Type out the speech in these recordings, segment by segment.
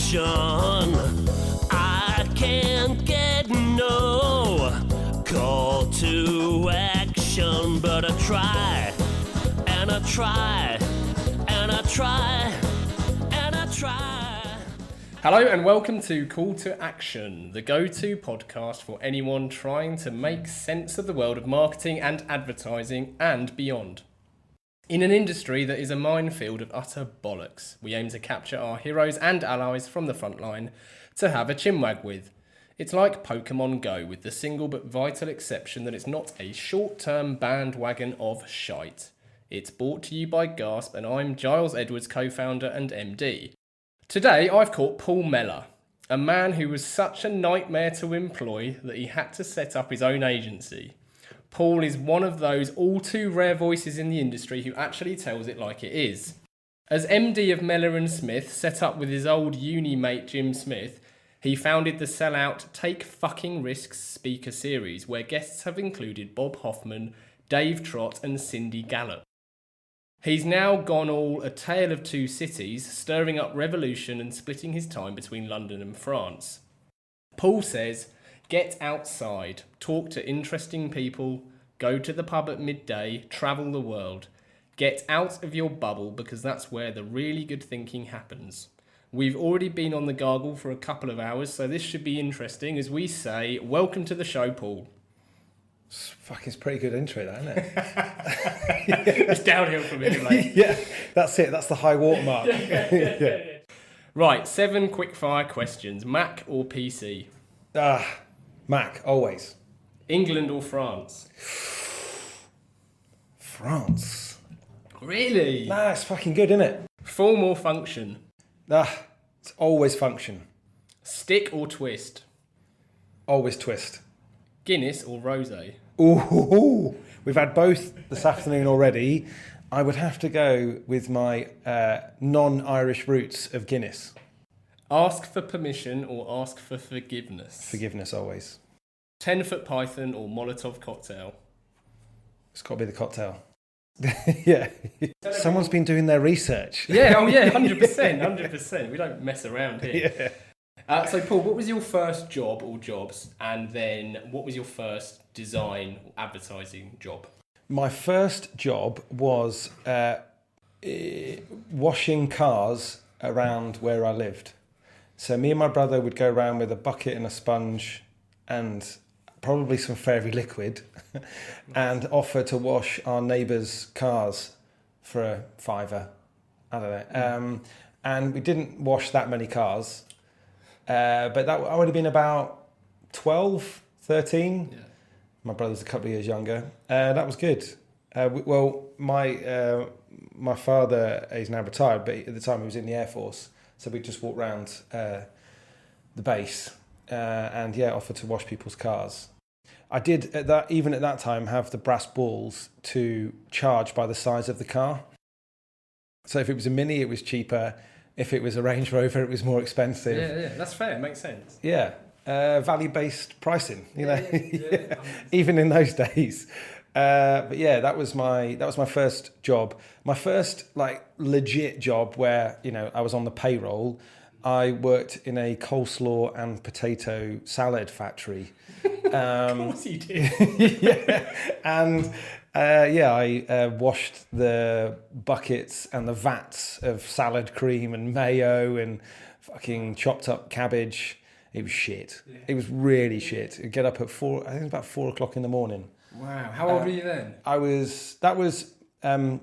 action. I can't get no call to action, but I try, and I try, and I try, and I try. Hello and welcome to Call to Action, the go-to podcast for anyone trying to make sense of the world of marketing and advertising and beyond. In an industry that is a minefield of utter bollocks, we aim to capture our heroes and allies from the front line to have a chinwag with. It's like Pokemon Go, with the single but vital exception that it's not a short-term bandwagon of shite. It's brought to you by Gasp, and I'm Giles Edwards, co-founder and MD. Today I've caught Paul Mellor, a man who was such a nightmare to employ that he had to set up his own agency. Paul is one of those all too rare voices in the industry who actually tells it like it is. As MD of Mellor & Smith, set up with his old uni mate Jim Smith, he founded the sellout Take Fucking Risks speaker series, where guests have included Bob Hoffman, Dave Trott and Cindy Gallop. He's now gone all A Tale of Two Cities, stirring up revolution and splitting his time between London and France. Paul says, get outside, talk to interesting people, go to the pub at midday, travel the world. Get out of your bubble, because that's where the really good thinking happens. We've already been on the gargle for a couple of hours, so this should be interesting as we say, welcome to the show, Paul. It's a pretty good intro, that, isn't it? It's downhill from here, mate. Yeah, that's it. That's the high watermark. Yeah. Right, 7 quickfire questions. Mac or PC? Mac, always. England or France? France. Really? Nah, it's fucking good, isn't it? Form or function? It's always function. Stick or twist? Always twist. Guinness or Rosé? Ooh, we've had both this afternoon already. I would have to go with my non-Irish roots of Guinness. Ask for permission or ask for forgiveness? Forgiveness, always. 10-foot python or Molotov cocktail? It's got to be the cocktail. Yeah. Someone's been doing their research. Yeah, 100%. We don't mess around here. Yeah. So, Paul, what was your first job or jobs? And then what was your first design or advertising job? My first job was washing cars around where I lived. So me and my brother would go around with a bucket and a sponge and probably some fairy liquid and offer to wash our neighbours' cars for a £5. I don't know. And we didn't wash that many cars. But that I would have been about 12, 13. Yeah. My brother's a couple of years younger. That was good. My father is now retired, but at the time he was in the Air Force. So we just walked around the base and offered to wash people's cars. I did even at that time have the brass balls to charge by the size of the car. So if it was a Mini, it was cheaper. If it was a Range Rover, it was more expensive. Yeah, that's fair. It makes sense. Yeah, value-based pricing, you know, even in those days. But yeah, that was my first job. My first legit job where I was on the payroll. I worked in a coleslaw and potato salad factory. Of course you did. Yeah, and. I washed the buckets and the vats of salad cream and mayo and fucking chopped up cabbage. It was shit. Yeah. It was really shit. I'd get up at 4, I think it was about 4 o'clock in the morning. Wow. How old were you then? That was the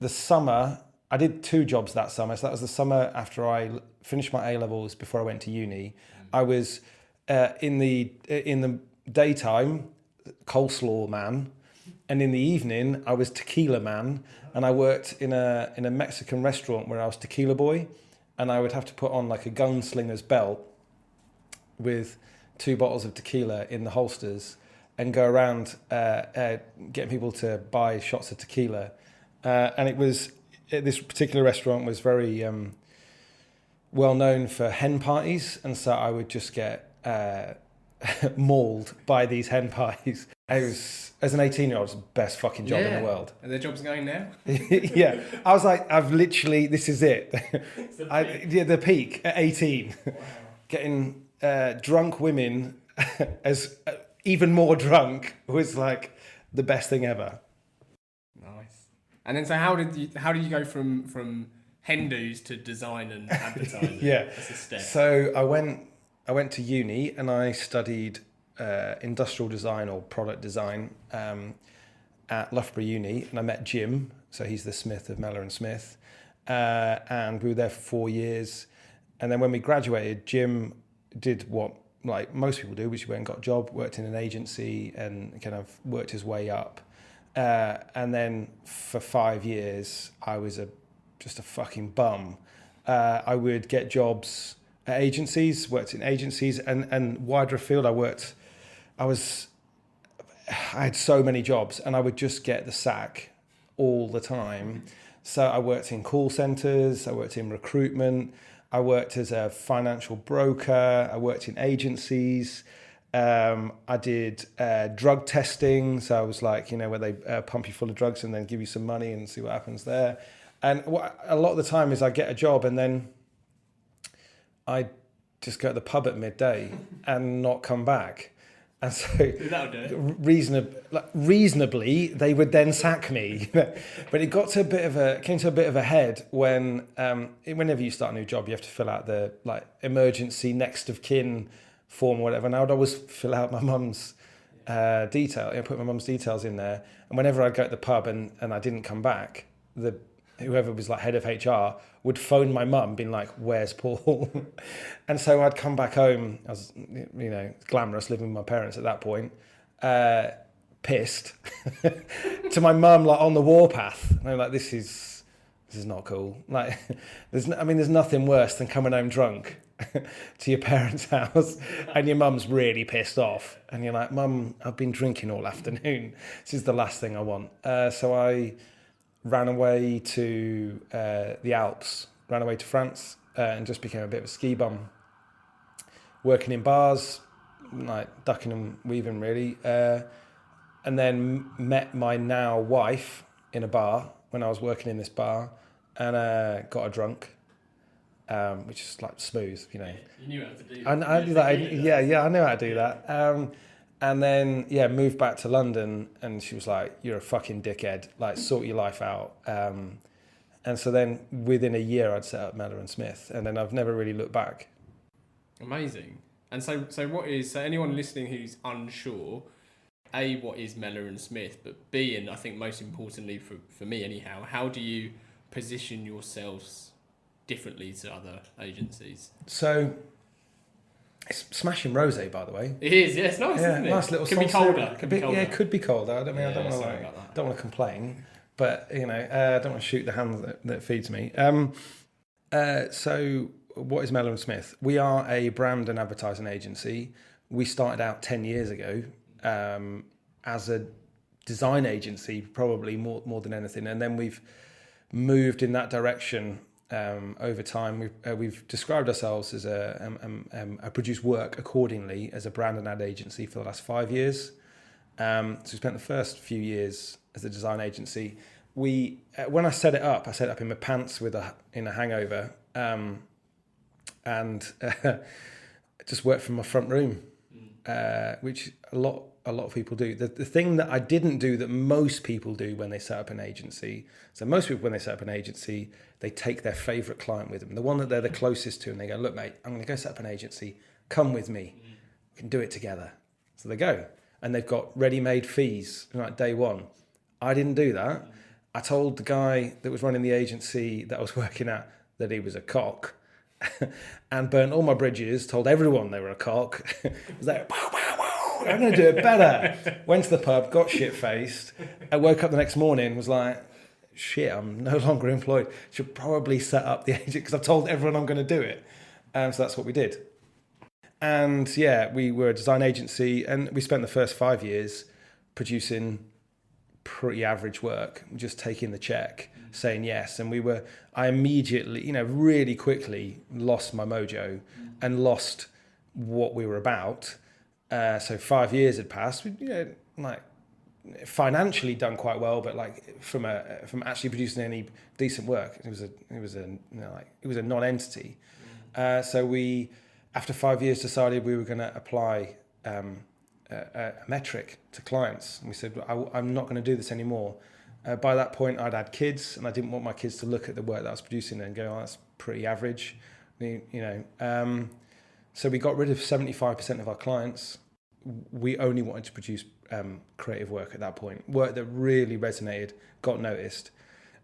summer. I did 2 jobs that summer. So that was the summer after I finished my A-levels before I went to uni. I was in the daytime, coleslaw man. And in the evening, I was tequila man, and I worked in a Mexican restaurant where I was tequila boy, and I would have to put on like a gunslinger's belt with 2 bottles of tequila in the holsters and go around getting people to buy shots of tequila. And it was this particular restaurant was very well known for hen parties, and so I would just get mauled by these hen parties. It was, as an 18-year-old, it's the best fucking job in the world. Are there jobs going now? Yeah. I was like, this is it. The peak at 18. Wow. Getting drunk women as even more drunk was like the best thing ever. Nice. And then, so how did you go from Hendoos to design and advertising? Yeah. That's a step. So I went to uni and I studied industrial design or product design at Loughborough Uni, and I met Jim. So he's the Smith of Mellor and Smith, and we were there for 4 years. And then when we graduated, Jim did what like most people do, which he went and got a job, worked in an agency, and kind of worked his way up. And then for 5 years, I was just a fucking bum. I would get jobs at agencies, worked in agencies, and wider afield. I had so many jobs, and I would just get the sack all the time. So I worked in call centres, I worked in recruitment, I worked as a financial broker, I worked in agencies, I did drug testing. So I was like, where they pump you full of drugs and then give you some money and see what happens there. And a lot of the time is I get a job and then I just go to the pub at midday and not come back. And so reasonably, they would then sack me. But it came to a bit of a head when, whenever you start a new job, you have to fill out the emergency next of kin form or whatever. And I would always fill out my mum's put my mum's details in there. And whenever I'd go to the pub and I didn't come back, whoever was head of HR would phone my mum being like, where's Paul? And so I'd come back home. I was, glamorous, living with my parents at that point, pissed to my mum, on the warpath. And I'm like, this is not cool. There's nothing worse than coming home drunk to your parents' house and your mum's really pissed off. And you're like, Mum, I've been drinking all afternoon. This is the last thing I want. So I ran away to the Alps, ran away to France, and just became a bit of a ski bum, working in bars, ducking and weaving really, and then met my now wife in a bar when I was working in this bar, and got her drunk, which is smooth, You knew how to do that. I knew that. I knew how to do that. And then, moved back to London, and she was like, you're a fucking dickhead, sort your life out. And so then within a year, I'd set up Mellor and Smith, and then I've never really looked back. Amazing. And so anyone listening who's unsure, A, what is Mellor and Smith, but B, and I think most importantly for me anyhow, how do you position yourselves differently to other agencies? So it's smashing rosé, by the way. It is, yeah, it's nice, isn't it? Nice little could be colder. Yeah, it could be colder. I don't want to complain, but I don't want to shoot the hand that feeds me. So what is Mellor and Smith? We are a brand and advertising agency. We started out 10 years ago as a design agency, probably more than anything, and then we've moved in that direction. Over time, we've described ourselves as a produce work accordingly as a brand and ad agency for the last 5 years. So we spent the first few years as a design agency. When I set it up in my pants in a hangover, and just worked from my front room, which a lot of people do. The thing that I didn't do that most people do when they set up an agency. So most people, when they set up an agency, they take their favourite client with them, the one that they're the closest to, and they go, look, mate, I'm going to go set up an agency. Come with me. We can do it together. So they go. And they've got ready-made fees, day one. I didn't do that. I told the guy that was running the agency that I was working at that he was a cock and burnt all my bridges, told everyone they were a cock. I was like, I'm going to do it better. Went to the pub, got shit-faced. I woke up the next morning, was like, shit, I'm no longer employed. Should probably set up the agent because I've told everyone I'm going to do it. So that's what we did. And we were a design agency, and we spent the first 5 years producing pretty average work, just taking the check, saying yes. And I immediately, really quickly lost my mojo and lost what we were about. So 5 years had passed. like financially done quite well, but like from actually producing any decent work, it was a non-entity. So we, after 5 years, decided we were going to apply a metric to clients, and we said, I'm not going to do this anymore. By that point, I'd had kids, and I didn't want my kids to look at the work that I was producing and go, "Oh, that's pretty average," So we got rid of 75% of our clients. We only wanted to produce creative work at that point, work that really resonated, got noticed,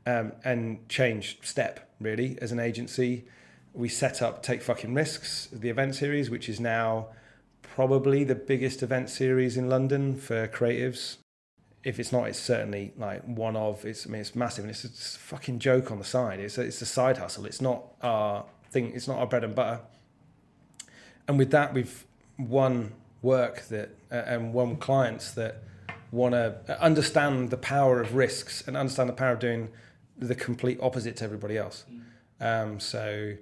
and changed step, really, as an agency. We set up Take Fucking Risks, the event series, which is now probably the biggest event series in London for creatives. If it's not, it's certainly like one of. It's massive, and it's a fucking joke on the side. It's a side hustle. It's not our thing. It's not our bread and butter. And with that, we've won work that and won clients that want to understand the power of risks and understand the power of doing the complete opposite to everybody else. So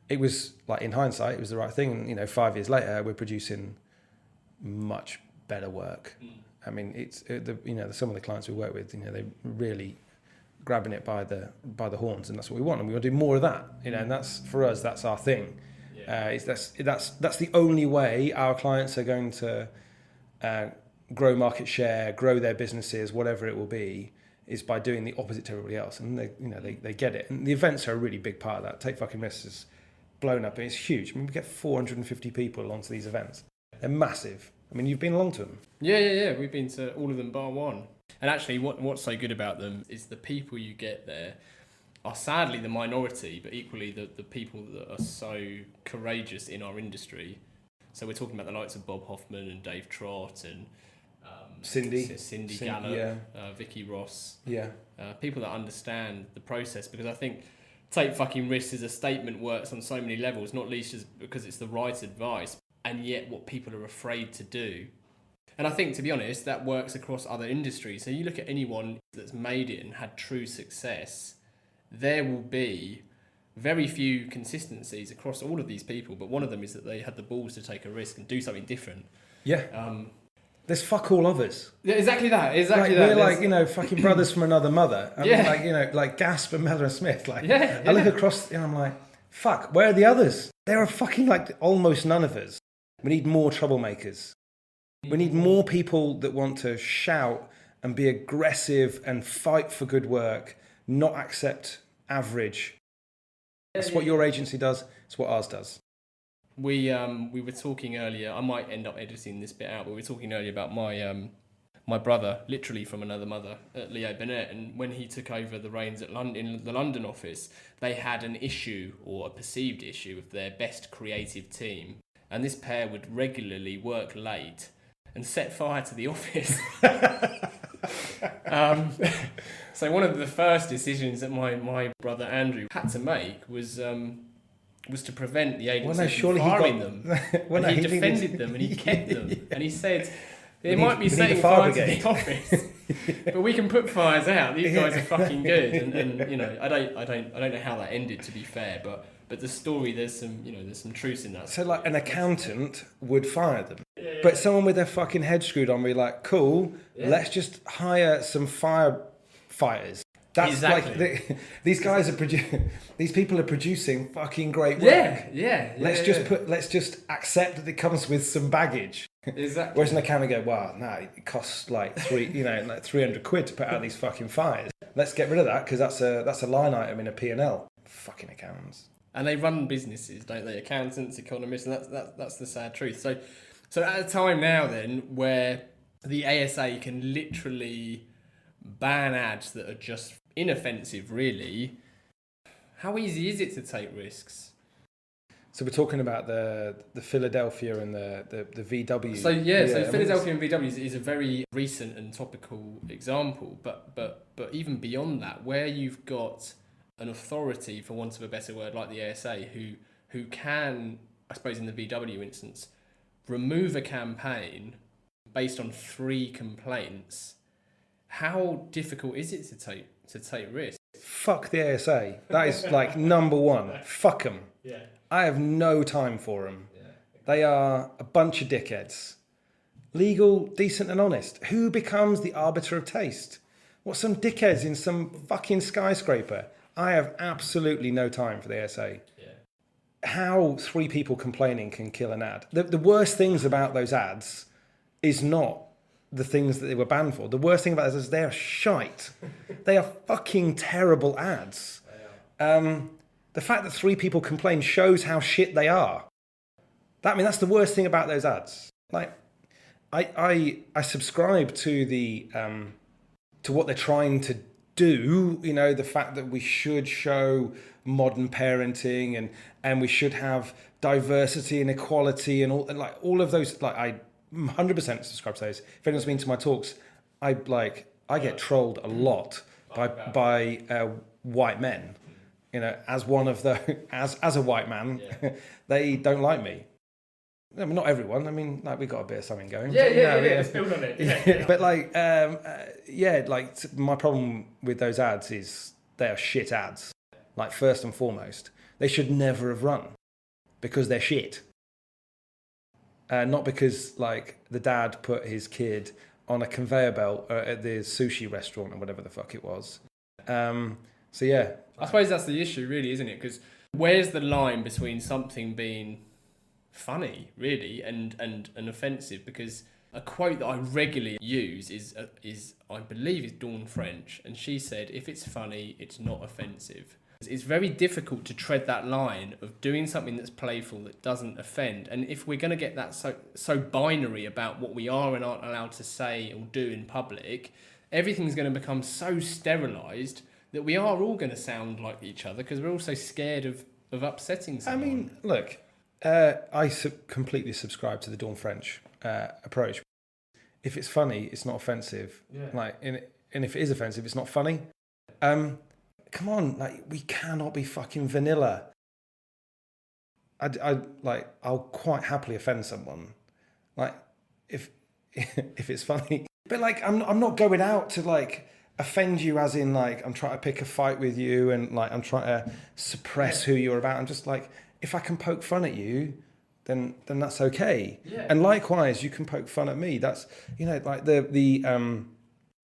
it was like, in hindsight, it was the right thing. And 5 years later, we're producing much better work. I mean, it's some of the clients we work with, they're really grabbing it by the horns, and that's what we want, and we want to do more of that. And that's, for us, that's our thing. That's the only way our clients are going to grow market share, grow their businesses, whatever it will be, is by doing the opposite to everybody else. And they get it. And the events are a really big part of that. Take Fucking Risks is blown up, and it's huge. I mean, we get 450 people onto these events. They're massive. I mean, you've been along to them. Yeah. We've been to all of them bar one. And actually, what's so good about them is the people you get there are sadly the minority, but equally the people that are so courageous in our industry. So we're talking about the likes of Bob Hoffman and Dave Trott and Cindy Gallop, Vicky Ross. People that understand the process, because I think Take Fucking Risks as a statement works on so many levels, not least because it's the right advice, and yet what people are afraid to do. And I think, to be honest, that works across other industries. So you look at anyone that's made it and had true success, there will be very few consistencies across all of these people, but one of them is that they had the balls to take a risk and do something different. There's fuck all of us. Yeah, exactly that. We're like, fucking brothers from another mother. I mean, like Gasp and Mellor and Smith. I look across and I'm like, fuck, where are the others? There are fucking like almost none of us. We need more troublemakers. We need more people that want to shout and be aggressive and fight for good work, not accept average. That's what your agency does. It's what ours does. We were talking earlier. I might end up editing this bit out, but we were talking earlier about my brother, literally from another mother, Leo Burnett, and when he took over the reins in the London office, they had an issue, or a perceived issue, with their best creative team, and this pair would regularly work late and set fire to the office. So one of the first decisions that my brother Andrew had to make was to prevent the agency from firing them. He defended them and he kept them. And he said, it might be setting fire to the office, but we can put fires out. These guys are fucking good. And I don't know how that ended, to be fair, but the story, there's some truth in that. So like an accountant would fire them. But someone with their fucking head screwed on would be like, cool, let's just hire some firefighters. That's exactly. These guys these people are producing fucking great work. Let's just accept that it comes with some baggage. Exactly. Whereas an accountant go, well, no, it costs like 300 quid to put out these fucking fires. Let's get rid of that because that's a line item in a P&L. Fucking accountants. And they run businesses, don't they? Accountants, economists, and that's the sad truth. So at a time now then where the ASA can literally ban ads that are just inoffensive, really, how easy is it to take risks? So we're talking about the Philadelphia and the VW. So Philadelphia and VW is a very recent and topical example, but even beyond that, where you've got an authority, for want of a better word, like the ASA, who can, I suppose in the VW instance, remove a campaign based on 3 complaints. How difficult is it to take risks? Fuck the ASA. That is like number one. Fuck them. I have no time for them. They are a bunch of dickheads. Legal, decent and honest. Who becomes the arbiter of taste? What, some dickheads in some fucking skyscraper? I have absolutely no time for the ASA. How 3 people complaining can kill an ad. The worst things about those ads is not the things that they were banned for. The worst thing about this is they're shite. They are fucking terrible ads. The fact that 3 people complain shows how shit they are. That's the worst thing about those ads. Like, I subscribe to the to what they're trying to do. You know, the fact that we should show modern parenting and we should have diversity and equality and all of those. Like, I 100% subscribe to those. If anyone's been to my talks, I get trolled a lot by white men. You know, as one of the as a white man, they don't like me. I mean, not everyone. I mean, like, we got a bit of something going. Let's build on it. Yeah. But my problem with those ads is they are shit ads. Like, first and foremost, they should never have run because they're shit. Not because, like, the dad put his kid on a conveyor belt at the sushi restaurant or whatever the fuck it was. So yeah, I suppose that's the issue, really, isn't it? Because where's the line between something being funny, really, and offensive? Because a quote that I regularly use is I believe is Dawn French, and she said, "If it's funny, it's not offensive." It's very difficult to tread that line of doing something that's playful that doesn't offend. And if we're going to get that so binary about what we are and aren't allowed to say or do in public, everything's going to become so sterilised that we are all going to sound like each other because we're all so scared of upsetting someone. I mean, look, completely subscribe to the Dawn French approach. If it's funny, it's not offensive. Yeah. And if it is offensive, it's not funny. Come on, like, we cannot be fucking vanilla. I'll quite happily offend someone, like, if it's funny. But, like, I'm not going out to, like, offend you as in, like, I'm trying to pick a fight with you and, like, I'm trying to suppress who you're about. I'm just like, if I can poke fun at you, then that's okay. Yeah. And likewise, you can poke fun at me. That's, you know, like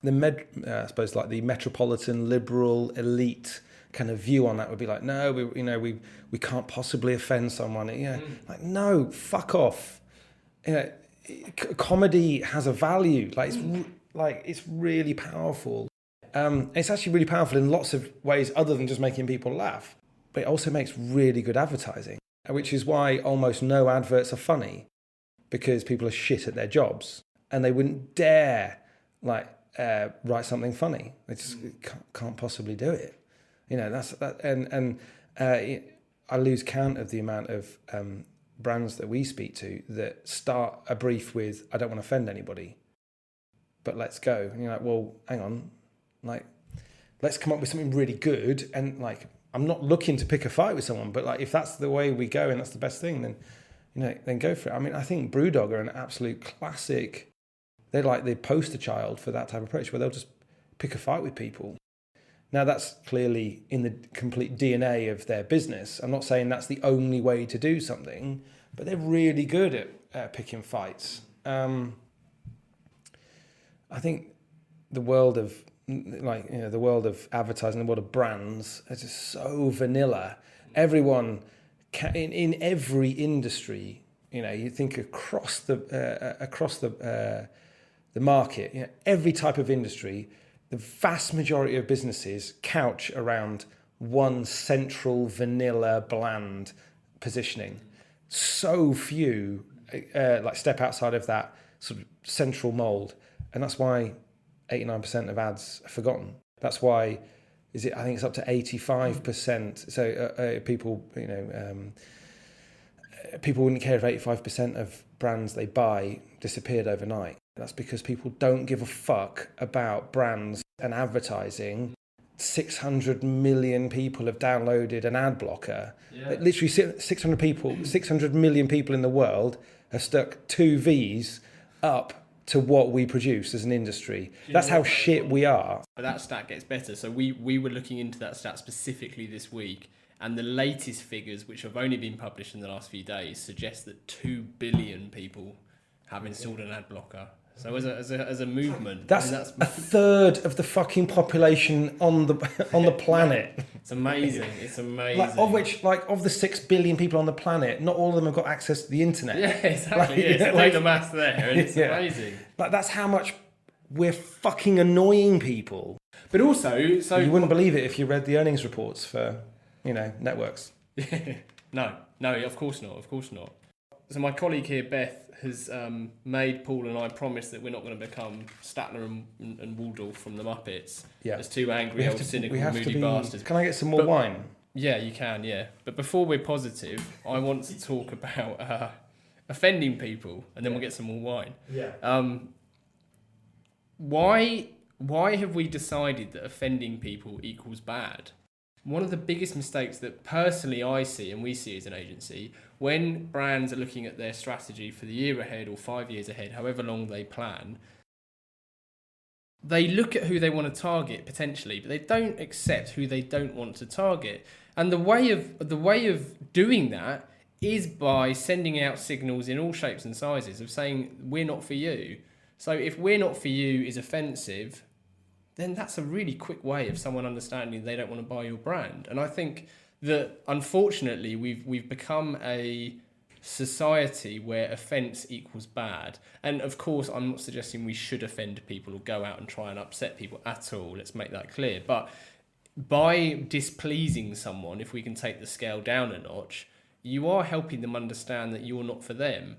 I suppose, like, the metropolitan liberal elite kind of view on that would be like, no, we can't possibly offend someone. Yeah, like, no, fuck off. You know, comedy has a value. Like, it's really powerful. It's actually really powerful in lots of ways other than just making people laugh. But it also makes really good advertising, which is why almost no adverts are funny, because people are shit at their jobs and they wouldn't dare, like, write something funny. They just can't possibly do it. You know, that's that. And I lose count of the amount of brands that we speak to that start a brief with, "I don't want to offend anybody, but let's go." And you're like, well, hang on, like, let's come up with something really good. And, like, I'm not looking to pick a fight with someone, but, like, if that's the way we go and that's the best thing, then, you know, then go for it. I mean, I think Brewdog are an absolute classic. They're like the poster child for that type of approach, where they'll just pick a fight with people. Now, that's clearly in the complete DNA of their business. I'm not saying that's the only way to do something, but they're really good at picking fights. I think the world of, like, you know, the world of advertising, the world of brands, is just so vanilla. Everyone in every industry, you know, you think across the market, you know, every type of industry, the vast majority of businesses couch around one central vanilla bland positioning. So few like step outside of that sort of central mold, and that's why 89% of ads are forgotten. That's why I think it's up to 85%. So people, you know, people wouldn't care if 85% of brands they buy disappeared overnight. That's because people don't give a fuck about brands and advertising. 600 million people have downloaded an ad blocker. Yeah. Literally 600 million people in the world have stuck 2 Vs up to what we produce as an industry. That's how shit we are. But that stat gets better. So we were looking into that stat specifically this week, and the latest figures, which have only been published in the last few days, suggest that 2 billion people have installed an ad blocker. So as a movement, that's a third of the fucking population on the planet. It's amazing. It's amazing. Of the 6 billion people on the planet, not all of them have got access to the internet. Yeah, exactly. The maths there, and it's amazing. That's how much we're fucking annoying people. But also, so you wouldn't believe it if you read the earnings reports for, networks. No, of course not. So my colleague here, Beth, has made Paul and I promise that we're not going to become Statler and Waldorf from the Muppets as two angry old cynical moody bastards. Can I get some more wine? Yeah, you can, yeah. But before we're positive, I want to talk about offending people, and then we'll get some more wine. Yeah. Why have we decided that offending people equals bad? One of the biggest mistakes that personally I see and we see as an agency, when brands are looking at their strategy for the year ahead or 5 years ahead, however long they plan, they look at who they want to target potentially, but they don't accept who they don't want to target. And the way of doing that is by sending out signals in all shapes and sizes of saying, we're not for you. So if we're not for you is offensive, then that's a really quick way of someone understanding they don't want to buy your brand. And I think that unfortunately we've become a society where offence equals bad. And of course, I'm not suggesting we should offend people or go out and try and upset people at all. Let's make that clear. But by displeasing someone, if we can take the scale down a notch, you are helping them understand that you're not for them.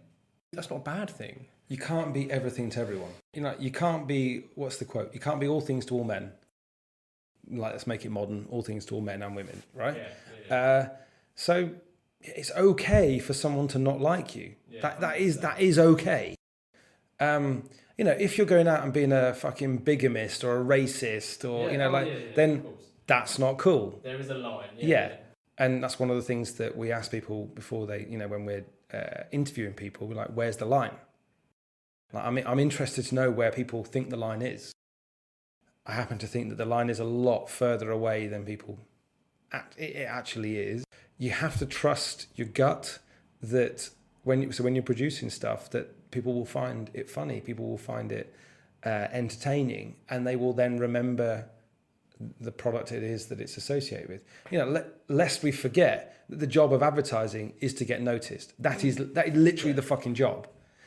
That's not a bad thing. You can't be everything to everyone. You can't be, what's the quote? You can't be all things to all men. Let's make it modern, all things to all men and women, right? Yeah. So it's okay for someone to not like you. Yeah, that is okay. If you're going out and being a fucking bigamist or a racist or, then that's not cool. There is a line. Yeah. And that's one of the things that we ask people before they, when we're interviewing people, we're like, where's the line? I'm interested to know where people think the line is. I happen to think that the line is a lot further away than it actually is. You have to trust your gut that when you're producing stuff, that people will find it funny, people will find it entertaining, and they will then remember the product it is that it's associated with. Lest we forget that the job of advertising is to get noticed. That is literally the fucking job.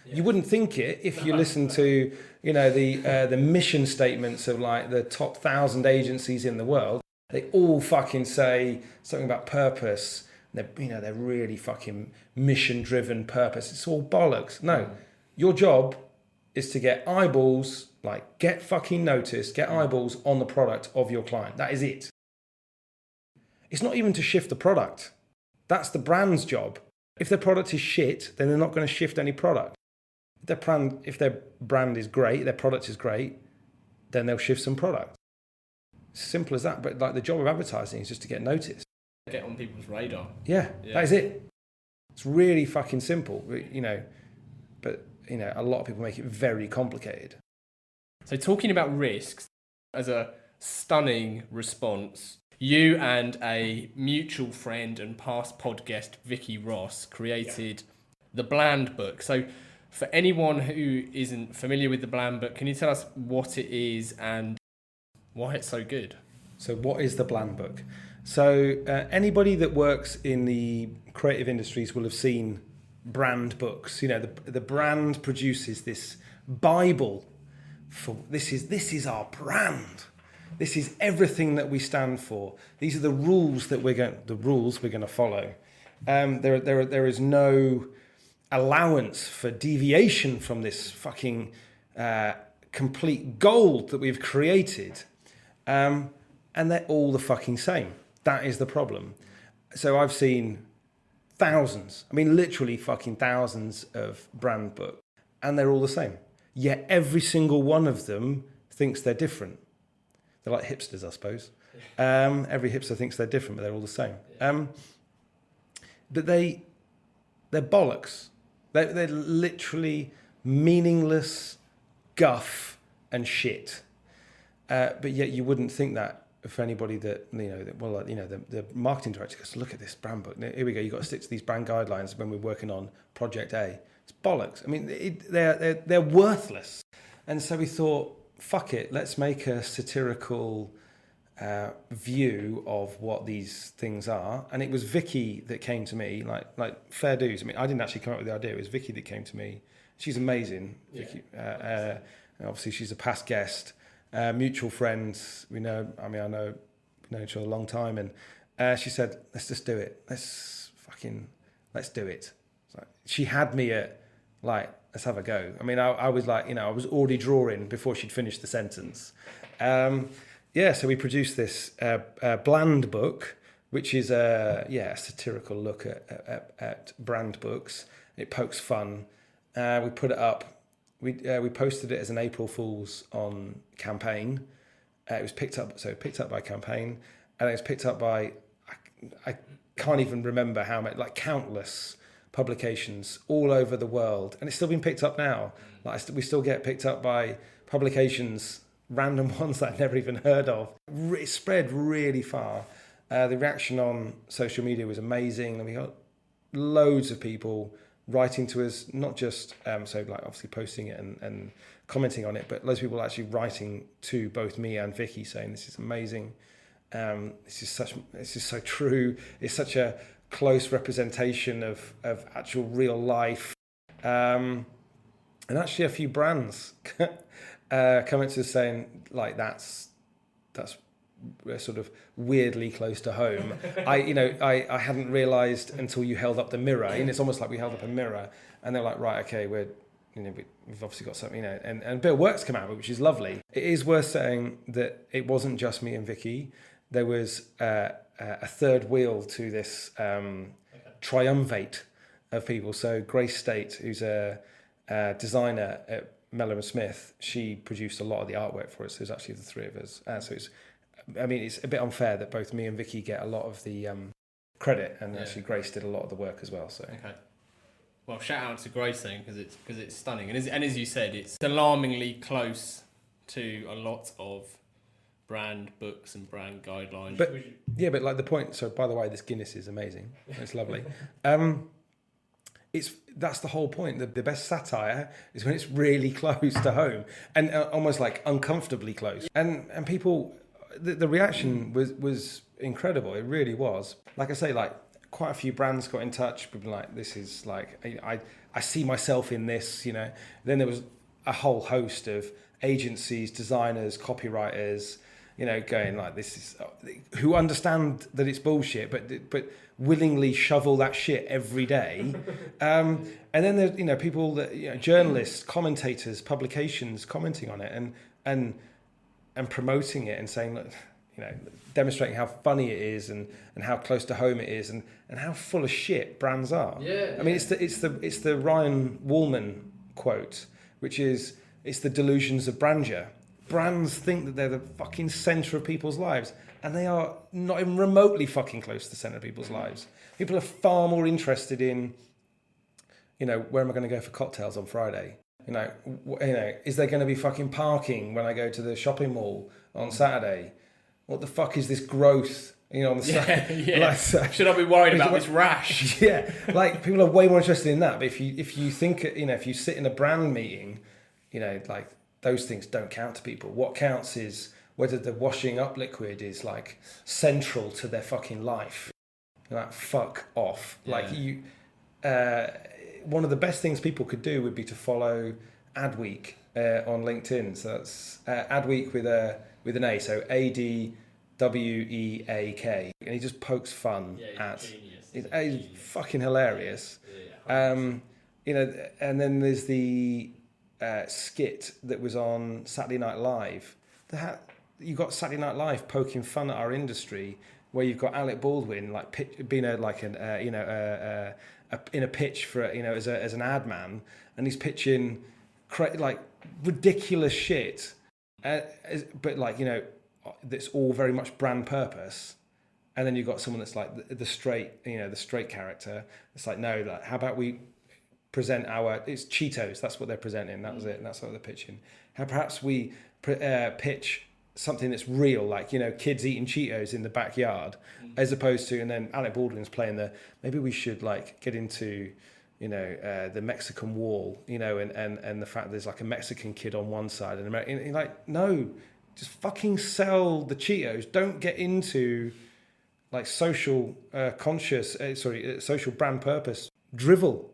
You wouldn't think it if you listen to, the mission statements of like the top 1,000 agencies in the world. They all fucking say something about purpose. They're really fucking mission-driven purpose. It's all bollocks. No, your job is to get eyeballs, get fucking noticed, get eyeballs on the product of your client. That is it. It's not even to shift the product. That's the brand's job. If their product is shit, then they're not going to shift any product. If their brand is great, their product is great, then they'll shift some product. Simple as that. But the job of advertising is just to get noticed. Get on people's radar. Yeah, that is it. It's really fucking simple, but a lot of people make it very complicated. So talking about risks, as a stunning response, you and a mutual friend and past pod guest, Vicky Ross, created the Bland Book. So for anyone who isn't familiar with the Bland Book, can you tell us what it is and why it's so good? So what is the Bland Book? So anybody that works in the creative industries will have seen brand books. The brand produces this Bible for this is our brand. This is everything that we stand for. These are the rules that we're going to follow. There is no allowance for deviation from this fucking complete gold that we've created, and they're all the fucking same. That is the problem. So I've seen thousands, literally fucking thousands of brand books, and they're all the same. Yet every single one of them thinks they're different. They're like hipsters, I suppose. Every hipster thinks they're different, but they're all the same. But they're bollocks. They're literally meaningless guff and shit. But yet you wouldn't think that for anybody that, the marketing director goes, look at this brand book. Here we go. You've got to stick to these brand guidelines when we're working on project A. It's bollocks. I mean, they're worthless. And so we thought, fuck it, let's make a satirical view of what these things are. And it was Vicky that came to me, like fair dues. I mean, I didn't actually come up with the idea. It was Vicky that came to me. She's amazing. Yeah. Vicky, obviously she's a past guest, mutual friends. We know. I mean, we've known each other a long time. And she said, let's just do it. Let's do it. So she had me at let's have a go. I mean, I was like, I was already drawing before she'd finished the sentence. So we produced this bland book, which is a satirical look at brand books. It pokes fun. We put it up. We posted it as an April Fool's on campaign. It was picked up by campaign, and it was picked up by I can't even remember how many, countless publications all over the world, and it's still being picked up now. We still get picked up by publications, random ones that I've never even heard of. It spread really far. The reaction on social media was amazing, and we got loads of people writing to us, not just obviously posting it and commenting on it, but loads of people actually writing to both me and Vicky saying this is amazing. This is so true. It's such a close representation of actual real life. And actually a few brands coming to us saying that's sort of weirdly close to home. I hadn't realised until you held up the mirror, and it's almost like we held up a mirror, and they're like, right, okay, we've obviously got something, and a bit of work's come out of it, which is lovely. It is worth saying that it wasn't just me and Vicky. There was a third wheel to this triumvirate of people. So Grace Dent, who's a designer at Mellor and Smith, she produced a lot of the artwork for us. So it was actually the three of us. It's a bit unfair that both me and Vicky get a lot of the credit, and actually Grace did a lot of the work as well. So okay. Well, shout out to Grace then, because it's stunning, and as you said, it's alarmingly close to a lot of brand books and brand guidelines. But the point. So by the way, this Guinness is amazing. It's lovely. That's the whole point. The best satire is when it's really close to home and almost like uncomfortably close. And people, the reaction was incredible. It really was. Like I say, quite a few brands got in touch. People like, this is I see myself in this. Then there was a whole host of agencies, designers, copywriters, going this is, who understand that it's bullshit, but willingly shovel that shit every day. And then there's people that journalists, commentators, publications commenting on it and promoting it and saying, look, demonstrating how funny it is and how close to home it is and how full of shit brands are. I mean, it's the Ryan Woolman quote, which is, it's the delusions of grandeur. Brands think that they're the fucking centre of people's lives, and they are not even remotely fucking close to the centre of people's lives. People are far more interested in, where am I going to go for cocktails on Friday? Is there going to be fucking parking when I go to the shopping mall on Saturday? What the fuck is this growth? On the side? Yeah. Should I be worried about this rash? Yeah, people are way more interested in that. But if you think, if you sit in a brand meeting, those things don't count to people. What counts is whether the washing up liquid is central to their fucking life. Fuck off. Yeah. One of the best things people could do would be to follow Adweek on LinkedIn. So that's Adweek with an A. So ADWEAK, and he just pokes fun at. He's fucking hilarious. And then there's the skit that was on Saturday Night Live. You got Saturday Night Live poking fun at our industry, where you've got Alec Baldwin being in a pitch for as an ad man, and he's pitching ridiculous shit, but that's all very much brand purpose. And then you've got someone that's the straight character. It's no, how about we present it's Cheetos, that's what they're presenting, that was it, and that's what they're pitching. How perhaps we pitch something that's real, like, you know, kids eating Cheetos in the backyard, as opposed to, and then Alec Baldwin's playing maybe we should like get into, you know, the Mexican wall, you know, and the fact there's like a Mexican kid on one side and American, like, no, just fucking sell the Cheetos. Don't get into like social social brand purpose drivel.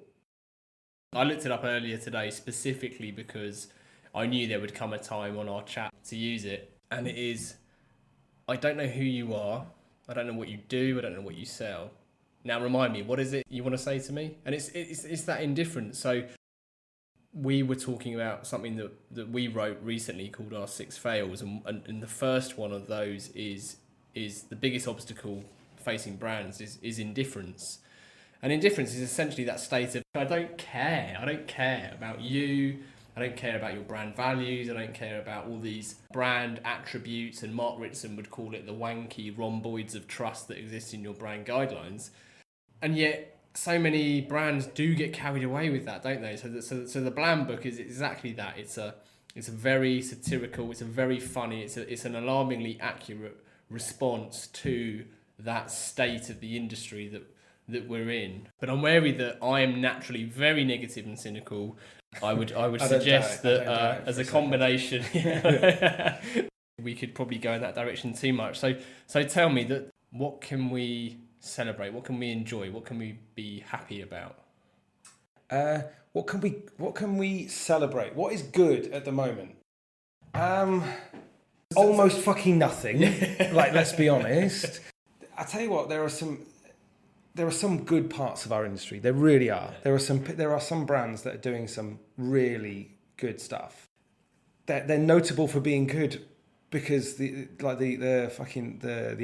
I looked it up earlier today specifically because I knew there would come a time on our chat to use it. And it is, I don't know who you are, I don't know what you do, I don't know what you sell. Now remind me, what is it you want to say to me? And it's that indifference. So we were talking about something that we wrote recently called our 6 fails, and the first one of those is the biggest obstacle facing brands is indifference. And indifference is essentially that state of, I don't care about you, I don't care about your brand values, I don't care about all these brand attributes, and Mark Ritson would call it the wanky rhomboids of trust that exist in your brand guidelines. And yet, so many brands do get carried away with that, don't they? So the Bland book is exactly that. It's a very satirical, it's a very funny, it's an alarmingly accurate response to that state of the industry that we're in. But I'm wary that I am naturally very negative and cynical. I would suggest that as a combination, we could probably go in that direction too much. So tell me that, what can we celebrate? What can we enjoy? What can we be happy about? What can we celebrate? What is good at the moment? Almost fucking nothing. Like, let's be honest. I tell you what, there are some good parts of our industry. There really are. There are some brands that are doing some really good stuff. They're notable for being good because the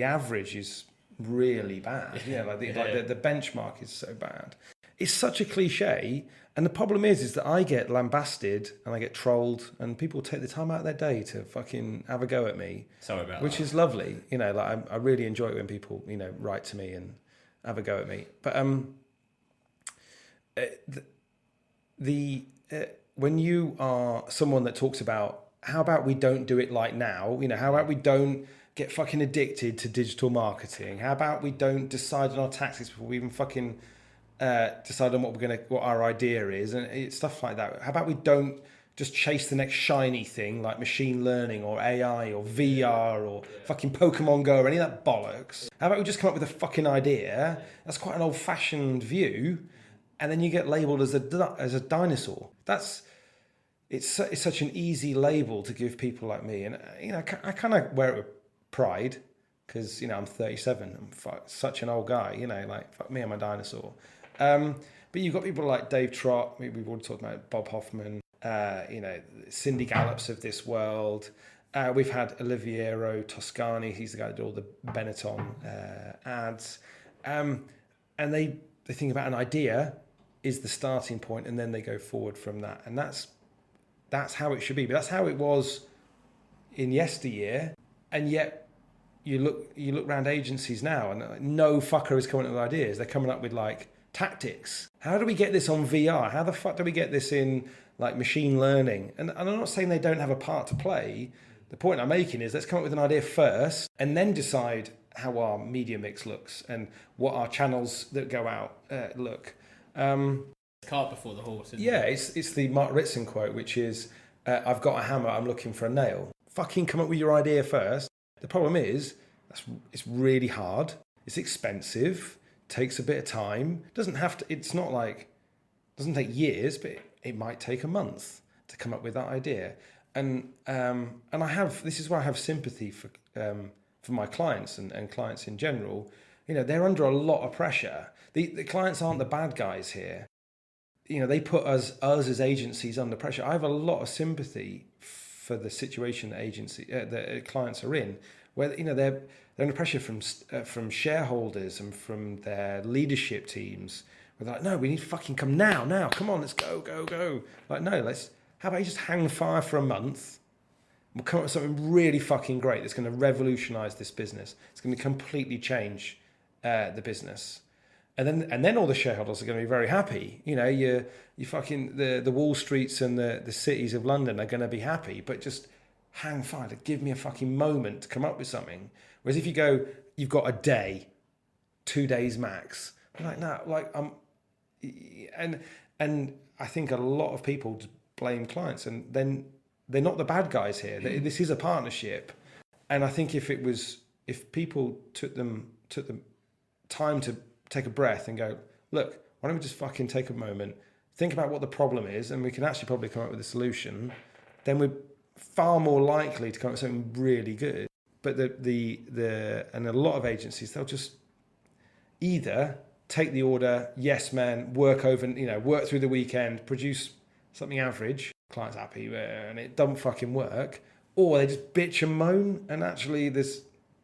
average is really bad. Yeah, the benchmark is so bad. It's such a cliche, and the problem is that I get lambasted and I get trolled, and people take the time out of their day to fucking have a go at me. Sorry about which that. is lovely. You know, like I really enjoy it when people, you know, write to me and have a go at me. But when you are someone that talks about, how about we don't do it like now? You know, how about we don't get fucking addicted to digital marketing? How about we don't decide on our tactics before we even fucking decide on what our idea is, and stuff like that. How about we don't just chase the next shiny thing like machine learning or AI or VR or fucking Pokemon Go or any of that bollocks? How about we just come up with a fucking idea? That's quite an old-fashioned view, and then you get labelled as a dinosaur. It's such an easy label to give people like me, and you know, I kind of wear it with pride because, you know, I'm 37. I'm such an old guy. You know, like, fuck me, I'm a dinosaur. But you've got people like Dave Trott. We've already talked about Bob Hoffman. You know, Cindy Gallops of this world. We've had Oliviero Toscani. He's the guy that did all the Benetton ads. And they think about an idea is the starting point, and then they go forward from that. And that's how it should be. But that's how it was in yesteryear. And yet you look around agencies now, and no fucker is coming up with ideas. They're coming up with like tactics. How do we get this on VR? How the fuck do we get this in like machine learning? And I'm not saying they don't have a part to play. The point I'm making is, let's come up with an idea first and then decide how our media mix looks and what our channels that go out look. Cart before the horse, isn't it? It's the Mark Ritson quote, which is, I've got a hammer, I'm looking for a nail. Fucking come up with your idea first. The problem is, it's really hard, it's expensive, takes a bit of time. Doesn't take years, but it might take a month to come up with that idea. And this is where I have sympathy for my clients and clients in general. You know, they're under a lot of pressure. The clients aren't the bad guys here. You know, they put us as agencies under pressure. I have a lot of sympathy for the situation that clients are in, where, you know, they're under pressure from shareholders and from their leadership teams. Where they're like, no, we need to fucking come now, come on, let's go. Like, no, how about you just hang fire for a month? We'll come up with something really fucking great that's going to revolutionise this business. It's going to completely change the business. And then all the shareholders are going to be very happy. You know, you fucking the Wall Streets and the cities of London are going to be happy. But just hang fire, give me a fucking moment to come up with something. Whereas if you go, you've got a day, 2 days max. I'm like, no, like and I think a lot of people just blame clients, and then they're not the bad guys here. This is a partnership, and I think if people took the time to take a breath and go, look, why don't we just fucking take a moment, think about what the problem is, and we can actually probably come up with a solution, then we're far more likely to come up with something really good. But and a lot of agencies, they'll just either take the order, yes man, work through the weekend, produce something average, client's happy, and it doesn't fucking work, or they just bitch and moan, and actually there's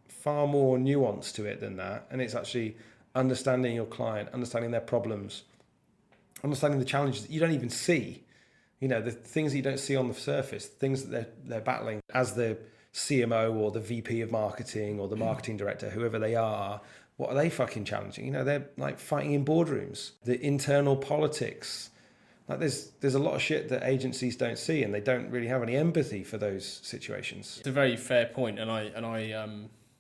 far more nuance to it than that, and it's actually understanding your client, understanding their problems, understanding the challenges that you don't even see, the things that you don't see on the surface, things that they're battling as the CMO or the VP of marketing or the marketing director, whoever they are. What are they fucking challenging? They're like fighting in boardrooms, the internal politics. Like there's a lot of shit that agencies don't see, and they don't really have any empathy for those situations. It's a very fair point, and I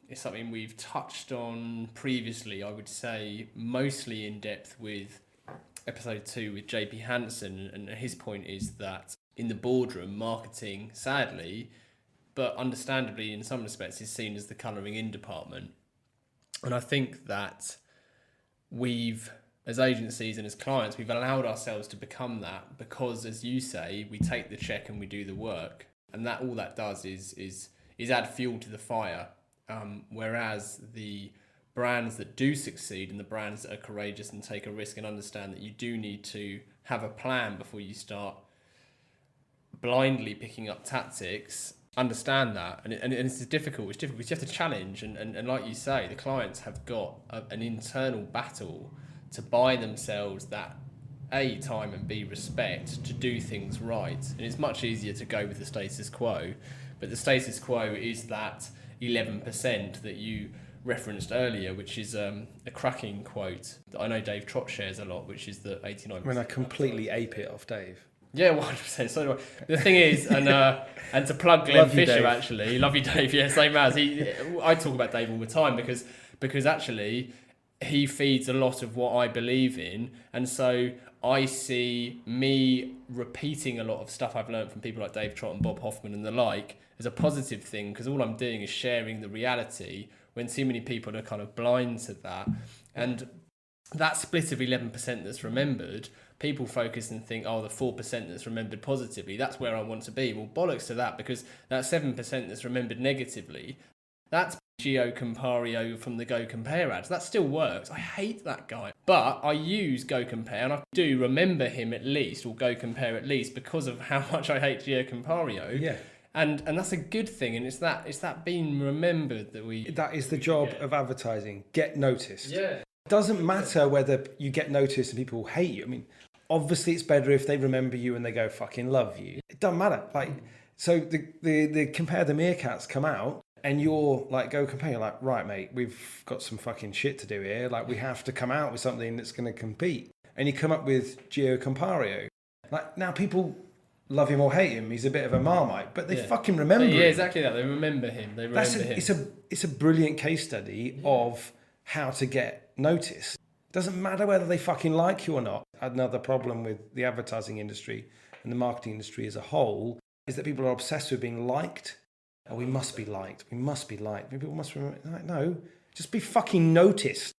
it's something we've touched on previously. I would say mostly in depth with episode 2 with JP Hansen, and his point is that in the boardroom, marketing, sadly, but understandably in some respects, is seen as the colouring in department. And I think that as agencies and as clients, we've allowed ourselves to become that because, as you say, we take the check and we do the work, and that all that does is add fuel to the fire. Whereas the brands that do succeed and the brands that are courageous and take a risk and understand that you do need to have a plan before you start blindly picking up tactics, understand that, and it's difficult. It's difficult because you have to challenge, and like you say, the clients have got an internal battle to buy themselves that A, time, and B, respect to do things right. And it's much easier to go with the status quo, but the status quo is that 11% that you referenced earlier, which is a cracking quote that I know Dave Trott shares a lot, which is the 89%. I mean, I completely ape it off Dave. Yeah, 100%. So do I. The thing is, and to plug Glenn Fisher, Dave. Actually, love you, Dave. Yeah, same as I talk about Dave all the time because actually he feeds a lot of what I believe in, and so I see me repeating a lot of stuff I've learned from people like Dave Trott and Bob Hoffman and the like as a positive thing, because all I'm doing is sharing the reality when too many people are kind of blind to that. And that split of 11% that's remembered, people focus and think, oh, the 4% that's remembered positively, that's where I want to be. Well, bollocks to that, because that 7% that's remembered negatively, that's Gio Compario from the Go Compare ads. That still works. I hate that guy. But I use Go Compare, and I do remember him at least, or Go Compare at least, because of how much I hate Gio Compario. Yeah. And that's a good thing, and it's that being remembered that is the job of advertising. Get noticed. Yeah. It doesn't matter whether you get noticed and people hate you. I mean, obviously it's better if they remember you and they go fucking love you. It doesn't matter. Like, so the Compare the Meerkats come out, and you're like, Go Compare, you're like, right, mate, we've got some fucking shit to do here. Like, we have to come out with something that's going to compete. And you come up with Gio Compario. Like, now people love him or hate him, he's a bit of a Marmite, but they fucking remember him. Yeah, exactly that. They remember him. Him. It's a brilliant case study of how to get noticed. Doesn't matter whether they fucking like you or not. Another problem with the advertising industry and the marketing industry as a whole is that people are obsessed with being liked. Oh, we must be liked. We must be liked. People must remember. Like, no, just be fucking noticed,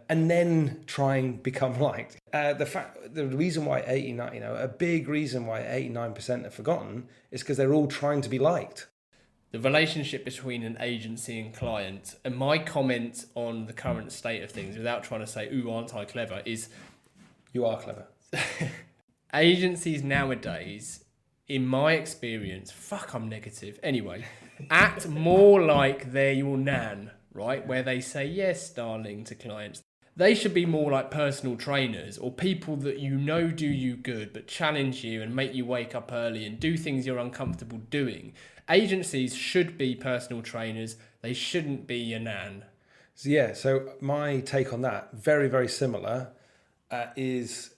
and then try and become liked. The reason why 89, a big reason why 89% are forgotten is because they're all trying to be liked. The relationship between an agency and client, and my comment on the current state of things, without trying to say, ooh, aren't I clever, is... You are clever. Agencies nowadays, in my experience, I'm negative, anyway, act more like they're your nan, right? Where they say, yes, darling, to clients. They should be more like personal trainers, or people that do you good, but challenge you and make you wake up early and do things you're uncomfortable doing. Agencies should be personal trainers. They shouldn't be your nan. So my take on that, very, very similar, is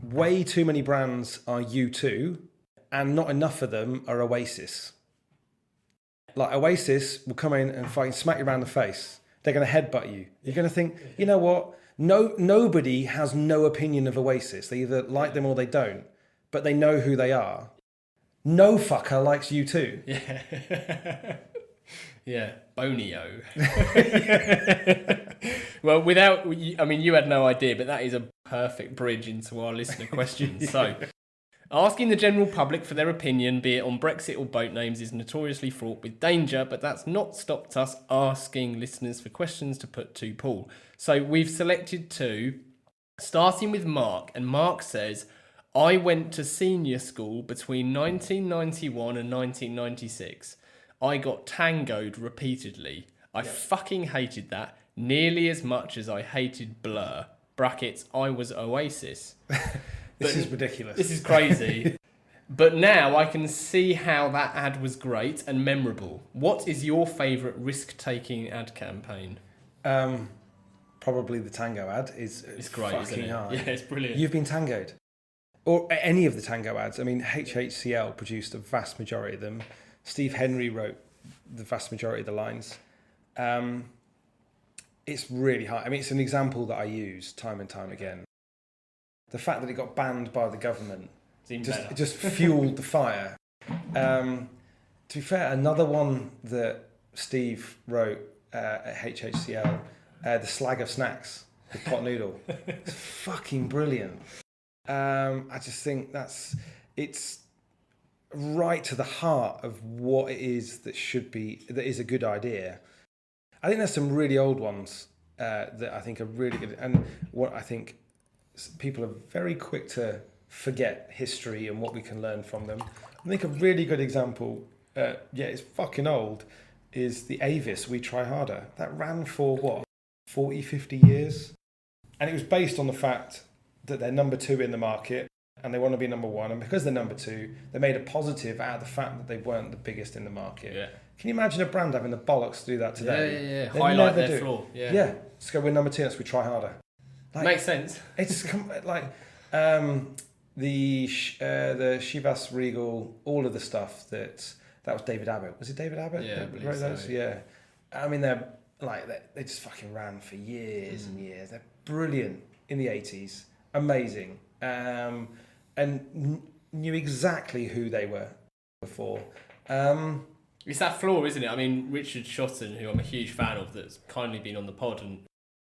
way too many brands are U2 and not enough of them are Oasis. Like Oasis will come in and fucking smack you around the face. They're going to headbutt you. You're going to think, you know what? Nobody has no opinion of Oasis. They either like them or they don't, but they know who they are. No fucker likes U2. Yeah. Yeah, Bonio. Well, you had no idea, but that is a perfect bridge into our listener questions. Yeah. So, asking the general public for their opinion, be it on Brexit or boat names, is notoriously fraught with danger, but that's not stopped us asking listeners for questions to put to Paul. So, we've selected 2, starting with Mark, and Mark says, I went to senior school between 1991 and 1996. I got tangoed repeatedly. I fucking hated that nearly as much as I hated Blur. Brackets, I was Oasis. This is ridiculous. This is crazy. But now I can see how that ad was great and memorable. What is your favourite risk-taking ad campaign? Probably the tango ad is It's great, fucking isn't it? hard. Yeah, it's brilliant. You've been tangoed. Or any of the tango ads. I mean, HHCL produced a vast majority of them. Steve Henry wrote the vast majority of the lines. It's really hard. I mean, it's an example that I use time and time again. The fact that it got banned by the government just fueled the fire. To be fair, another one that Steve wrote at HHCL, the slag of snacks, the pot noodle. It's fucking brilliant. I just think it's right to the heart of what it is that is a good idea. I think there's some really old ones that I think are really good, and what I think people are very quick to forget history and what we can learn from them. I think a really good example, it's fucking old, is the Avis We Try Harder. That ran for 40, 50 years, and it was based on the fact that they're number 2 in the market and they want to be number 1, and because they're number 2, they made a positive out of the fact that they weren't the biggest in the market. Yeah. Can you imagine a brand having the bollocks to do that today? Yeah. Highlight their flaw. Yeah. Let's go. We're number 2. Let's We Try Harder. Makes sense. It's like the Chivas Regal, all of the stuff that was David Abbott. Was it David Abbott? Yeah, I that believe wrote so. those? Yeah. I mean, they just fucking ran for years and years. They're brilliant in the 80s. Amazing. And knew exactly who they were before. It's that flaw, isn't it? I mean, Richard Shotton, who I'm a huge fan of, that's kindly been on the pod, and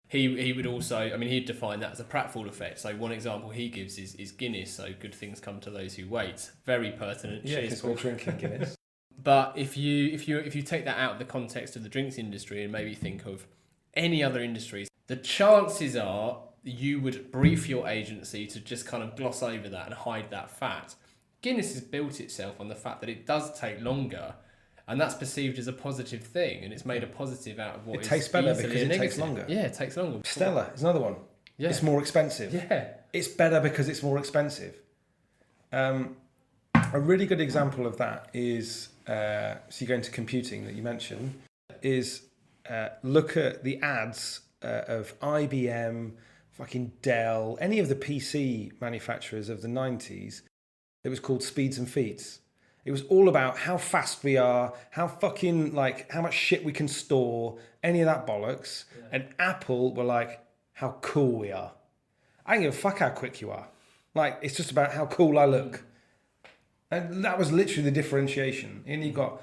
he would also, I mean, he'd define that as a pratfall effect. So one example he gives is Guinness, so good things come to those who wait. Very pertinent. Yeah, because we're drinking Guinness. But if you take that out of the context of the drinks industry and maybe think of any other industries, the chances are you would brief your agency to just kind of gloss over that and hide that fact. Guinness has built itself on the fact that it does take longer, and that's perceived as a positive thing, and it's made a positive out of what it tastes better because it negative. takes longer. Yeah, it takes longer. Stella is another one. Yeah. It's more expensive. Yeah. It's better because it's more expensive. A really good example of that is, so you go into computing that you mentioned, is look at the ads of IBM, fucking Dell, any of the PC manufacturers of the 90s. It was called Speeds and Feeds. It was all about how fast we are, how fucking, how much shit we can store, any of that bollocks. Yeah. And Apple were like, how cool we are. I don't give a fuck how quick you are. It's just about how cool I look. And that was literally the differentiation. And you've got,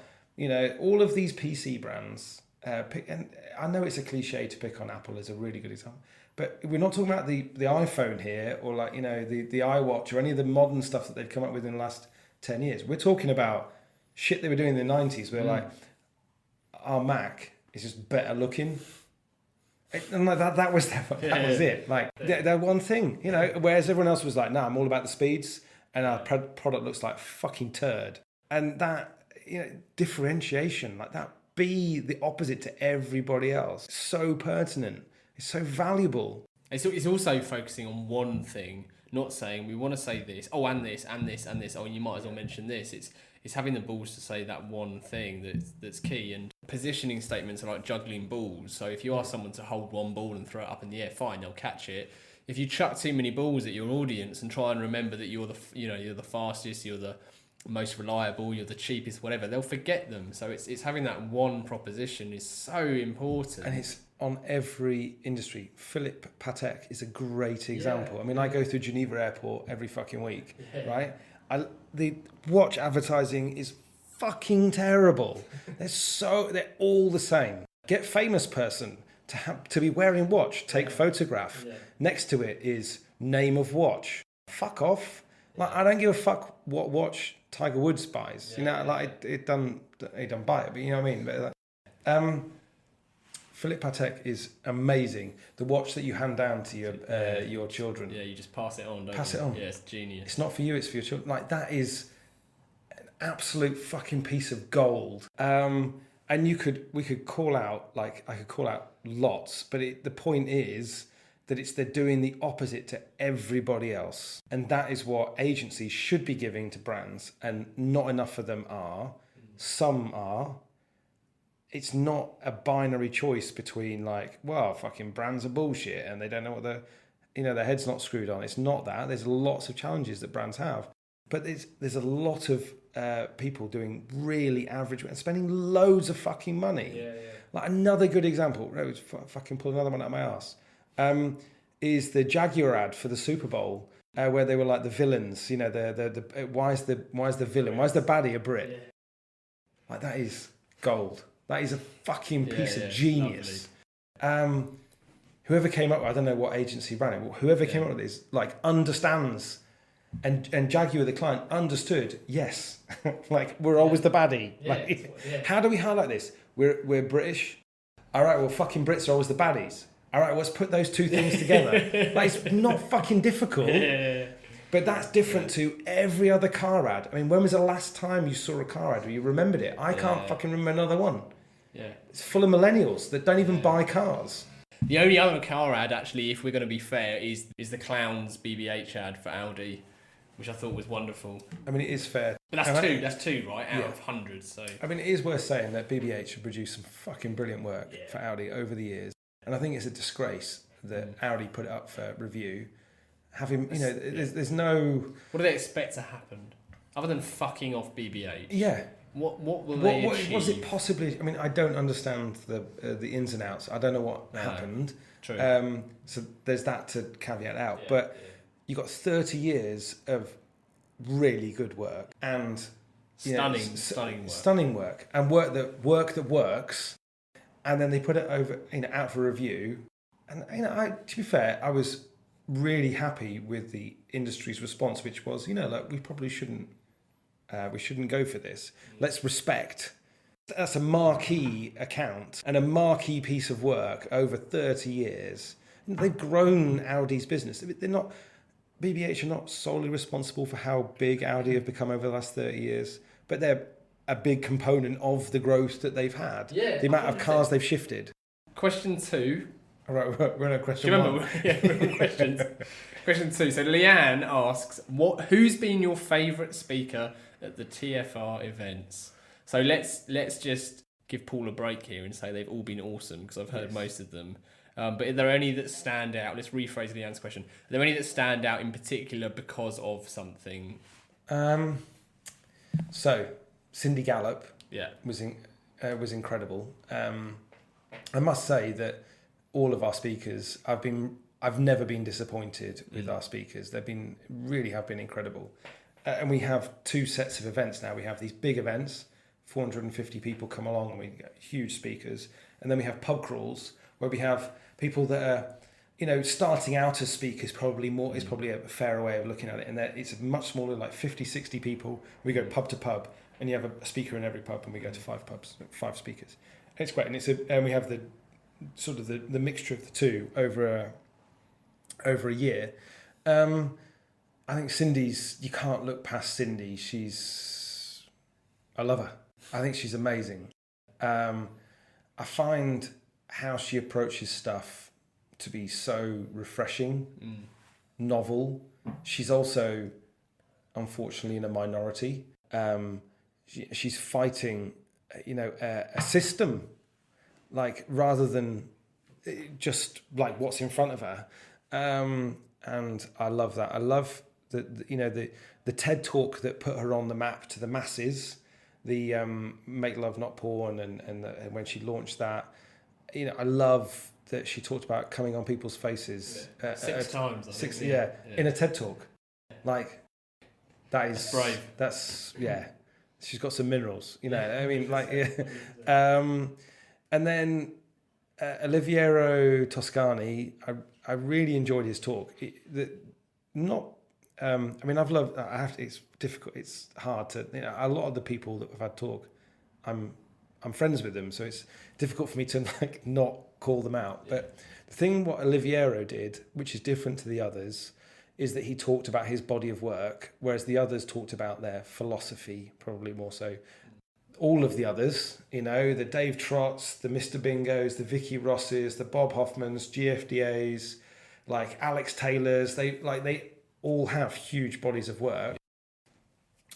all of these PC brands, and I know it's a cliche to pick on Apple as a really good example, but we're not talking about the iPhone here, or the iWatch, or any of the modern stuff that they've come up with in the last 10 years. We're talking about shit they were doing in the 90s where our Mac is just better looking. And that was it. They're one thing, whereas everyone else was like, nah, I'm all about the speeds, and our product looks like fucking turd. And that, differentiation, that, be the opposite to everybody else. It's so pertinent. It's so valuable. It's also focusing on one thing, not saying we want to say this, and this, and this, and this, you might as well mention this. It's having the balls to say that one thing that's key. And positioning statements are like juggling balls. So if you ask someone to hold one ball and throw it up in the air, fine, they'll catch it. If you chuck too many balls at your audience and try and remember that you're the fastest, you're the most reliable, you're the cheapest, whatever, they'll forget them. So it's having that one proposition is so important. And it's on every industry. Philip Patek is a great example. I mean, I go through Geneva Airport every fucking week, right? The watch advertising is fucking terrible. They're all the same. Get famous person to be wearing watch, take photograph. Next to it is name of watch. Fuck off. Like, I don't give a fuck what watch Tiger Woods buys. You know, like he don't buy it, but you know what I mean. But Philip Patek is amazing. The watch that you hand down to your children. Yeah, you just pass it on. Pass it on. Yeah, it's genius. It's not for you; it's for your children. Like, that is an absolute fucking piece of gold. And we could call out, like, I could call out lots, but the point is that they're doing the opposite to everybody else. And that is what agencies should be giving to brands, and not enough of them are. Some are. It's not a binary choice between, like, well, fucking brands are bullshit and they don't know what their head's not screwed on. It's not that. There's lots of challenges that brands have. But there's a lot of people doing really average and spending loads of fucking money. Like, another good example, fucking pull another one out of my ass, is the Jaguar ad for the Super Bowl, where they were like the villains. You know, why is the villain? Why is the baddie a Brit? Like, that is gold. That is a fucking piece of genius. Whoever came up with, I don't know what agency ran it, but whoever came up with this, like, understands, and Jaguar, the client, understood, yes, like, we're always the baddie. How do we highlight this? We're British. All right, well, fucking Brits are always the baddies. All right, let's put those two things together. Like, it's not fucking difficult. But that's different to every other car ad. I mean, when was the last time you saw a car ad where you remembered it? I can't fucking remember another one. It's full of millennials that don't even buy cars. The only other car ad, actually, if we're going to be fair, is the Clowns BBH ad for Audi, which I thought was wonderful. I mean, it is fair. But that's two, right, out of hundreds. So I mean, it is worth saying that BBH have produced some fucking brilliant work for Audi over the years. And I think it's a disgrace that Audi put it up for review. Having, you know, there's no... What do they expect to happen? Other than fucking off BBH? Yeah. What will they achieve? Was it possibly... I mean, I don't understand the ins and outs. I don't know what happened. True. So there's that to caveat out. But you've got 30 years of really good work and... Stunning work. And work that works. And then they put it over, out for review. And, to be fair, I was really happy with the industry's response, which was, like, we probably shouldn't go for this. Let's respect. That's a marquee account and a marquee piece of work over 30 years. They've grown Audi's business. BBH are not solely responsible for how big Audi have become over the last 30 years, but they're a big component of the growth that they've had. The amount of cars they've shifted. Question 2. All right, we're on question 1. We're on questions. Question 2. So Leanne asks, who's been your favourite speaker at the TFR events? So let's just give Paul a break here and say they've all been awesome, because I've heard most of them. But are there any that stand out? Let's rephrase Leanne's question. Are there any that stand out in particular because of something? So Cindy Gallop was incredible. I must say that all of our speakers, I've never been disappointed with our speakers. Have been incredible. And we have 2 sets of events now. We have these big events, 450 people come along, and we get huge speakers. And then we have pub crawls where we have people that are, starting out as speakers is probably a fairer way of looking at it. And it's much smaller, like 50, 60 people. We go pub to pub, and you have a speaker in every pub, and we go to 5 pubs, 5 speakers. It's great, and we have the sort of the mixture of the two over a year. I think Cindy's, you can't look past Cindy. I love her. I think she's amazing. I find how she approaches stuff to be so refreshing, novel. She's also, unfortunately, in a minority. She's fighting, a system, like, rather than just like what's in front of her. And I love that. I love the TED talk that put her on the map to the masses, the Make Love Not Porn, and when she launched that, I love that she talked about coming on people's faces 6 times. I think. In a TED talk. Like, that's brave. That's she's got some minerals, I mean, like, and then Oliviero Toscani, I really enjoyed his talk. It's difficult. It's hard to, a lot of the people that we've had talk, I'm friends with them, so it's difficult for me to like not call them out. Yeah. But the thing what Oliviero did, which is different to the others, is that he talked about his body of work, whereas the others talked about their philosophy, probably more so. All of the others, the Dave Trotts, the Mr. Bingos, the Vicky Rosses, the Bob Hoffmans, GFDAs, like Alex Taylors, they all have huge bodies of work.